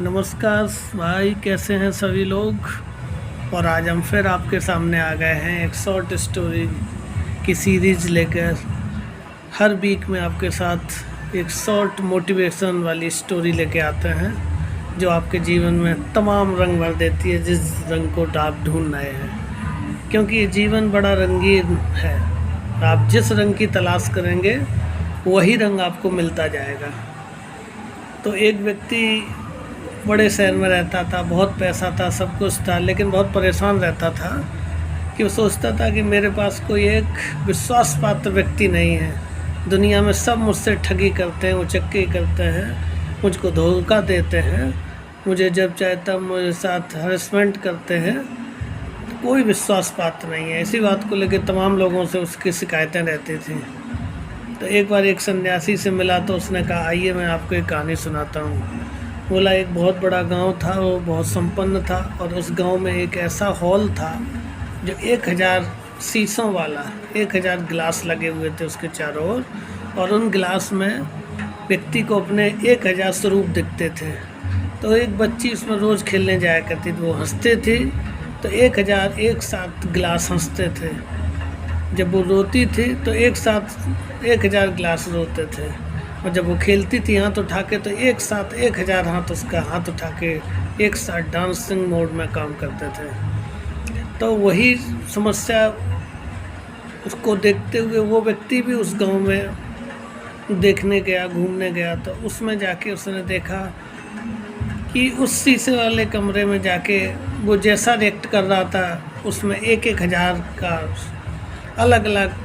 नमस्कार भाई, कैसे हैं सभी लोग। और आज हम फिर आपके सामने आ गए हैं एक शॉर्ट स्टोरी की सीरीज़ लेकर। हर वीक में आपके साथ एक शॉर्ट मोटिवेशन वाली स्टोरी लेके आते हैं जो आपके जीवन में तमाम रंग भर देती है, जिस रंग को आप ढूंढ रहे हैं। क्योंकि ये जीवन बड़ा रंगीन है, आप जिस रंग की तलाश करेंगे वही रंग आपको मिलता जाएगा। तो एक व्यक्ति बड़े शहर में रहता था, बहुत पैसा था, सब कुछ था, लेकिन बहुत परेशान रहता था कि वो सोचता था कि मेरे पास कोई एक विश्वास पात्र व्यक्ति नहीं है। दुनिया में सब मुझसे ठगी करते हैं, उचक्के करते हैं, मुझको धोखा देते हैं, मुझे जब चाहे तब मेरे साथ हरेसमेंट करते हैं, तो कोई विश्वास पात्र नहीं है। इसी बात को लेकर तमाम लोगों से उसकी शिकायतें रहती थी। तो एक बार एक सन्यासी से मिला तो उसने कहा, आइए मैं आपको एक कहानी सुनाता हूँ। बोला, एक बहुत बड़ा गांव था, वो बहुत संपन्न था, और उस गांव में एक ऐसा हॉल था जो 1000 शीशों वाला, 1000 गिलास लगे हुए थे उसके चारों ओर, और उन गिलास में व्यक्ति को अपने 1000 स्वरूप दिखते थे। तो एक बच्ची उसमें रोज़ खेलने जाया करती थी, वो हंसते थे तो 1000 एक साथ गिलास हंसते थे। जब वो रोती थी तो एक साथ 1000 गिलास रोते थे, और जब वो खेलती थी हाथ उठा के तो एक साथ 1000 हाथ उसका हाथ उठा के एक साथ डांसिंग मोड में काम करते थे। तो वही समस्या उसको देखते हुए वो व्यक्ति भी उस गांव में देखने गया, घूमने गया। तो उसमें जाके उसने देखा कि उस शीशे वाले कमरे में जाके वो जैसा रिएक्ट कर रहा था उसमें 1000 का अलग अलग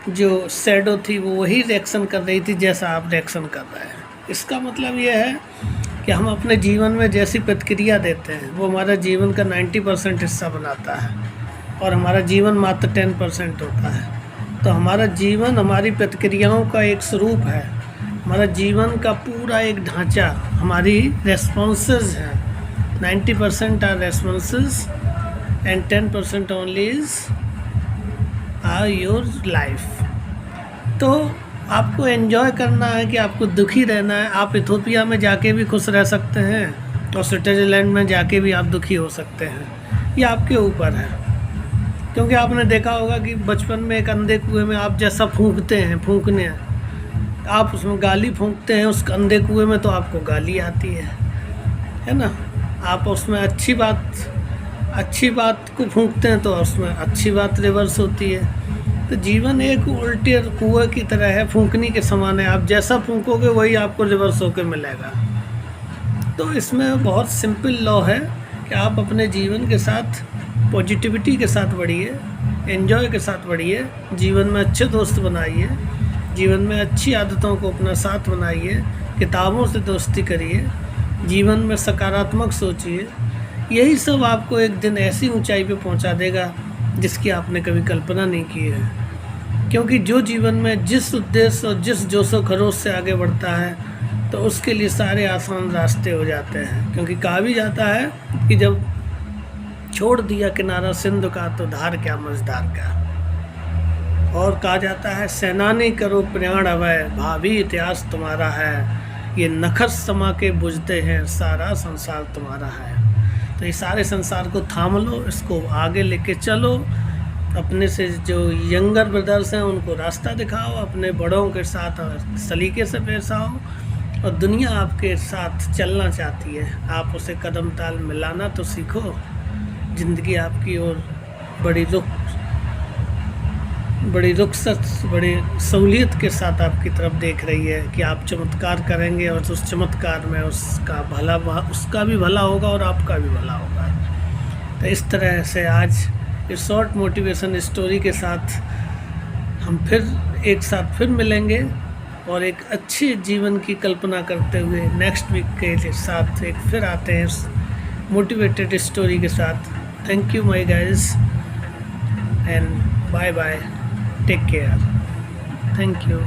जो शैडो थी वो वही रिएक्शन कर रही थी जैसा आप रिएक्शन कर रहे हैं। इसका मतलब ये है कि हम अपने जीवन में जैसी प्रतिक्रिया देते हैं वो हमारा जीवन का 90% हिस्सा बनाता है, और हमारा जीवन मात्र 10% होता है। तो हमारा जीवन हमारी प्रतिक्रियाओं का एक स्वरूप है। हमारा जीवन का पूरा एक ढांचा हमारी रेस्पॉन्सेज है। 90% आर responses and 10% only is are your life. तो आपको एंजॉय करना है कि आपको दुखी रहना है। आप इथोपिया में जाके भी खुश रह सकते हैं और स्विट्ज़रलैंड में जाके भी आप दुखी हो सकते हैं, ये आपके ऊपर है। क्योंकि आपने देखा होगा कि बचपन में एक अंधे कुएं में आप जैसा फूंकते हैं, फूंकने आप उसमें गाली फूंकते हैं उस अंधे कुएं में, तो आपको गाली आती है ना। आप उसमें अच्छी बात को फूंकते हैं तो उसमें अच्छी बात रिवर्स होती है। तो जीवन एक उल्टे कुएं की तरह है, फूंकनी के समान है। आप जैसा फूंकोगे वही आपको रिवर्स होकर मिलेगा। तो इसमें बहुत सिंपल लॉ है कि आप अपने जीवन के साथ पॉजिटिविटी के साथ बढ़िए, एंजॉय के साथ बढ़िए, जीवन में अच्छे दोस्त बनाइए, जीवन में अच्छी आदतों को अपना साथ बनाइए, किताबों से दोस्ती करिए, जीवन में सकारात्मक सोचिए। यही सब आपको एक दिन ऐसी ऊंचाई पे पहुंचा देगा जिसकी आपने कभी कल्पना नहीं की है। क्योंकि जो जीवन में जिस उद्देश्य और जिस जोशो खरोश से आगे बढ़ता है तो उसके लिए सारे आसान रास्ते हो जाते हैं। क्योंकि कहा भी जाता है कि जब छोड़ दिया किनारा सिंधु का तो धार क्या मझधार का। और कहा जाता है, सेनानी करो प्राण अभय, भावी इतिहास तुम्हारा है, ये नखस समा के बुझते हैं, सारा संसार तुम्हारा है। तो ये सारे संसार को थाम लो, इसको आगे लेके चलो। अपने से जो यंगर ब्रदर्स हैं उनको रास्ता दिखाओ, अपने बड़ों के साथ सलीके से पेश आओ, और दुनिया आपके साथ चलना चाहती है, आप उसे कदम ताल मिलाना तो सीखो। ज़िंदगी आपकी और बड़ी रुखसत, बड़ी सहूलियत के साथ आपकी तरफ देख रही है कि आप चमत्कार करेंगे, और उस चमत्कार में उसका भी भला होगा और आपका भी भला होगा। तो इस तरह से आज इस शॉर्ट मोटिवेशन स्टोरी के साथ हम एक साथ फिर मिलेंगे, और एक अच्छे जीवन की कल्पना करते हुए नेक्स्ट वीक के साथ एक फिर आते हैं मोटिवेटेड स्टोरी के साथ। Thank you my guys and bye bye, take care, thank you.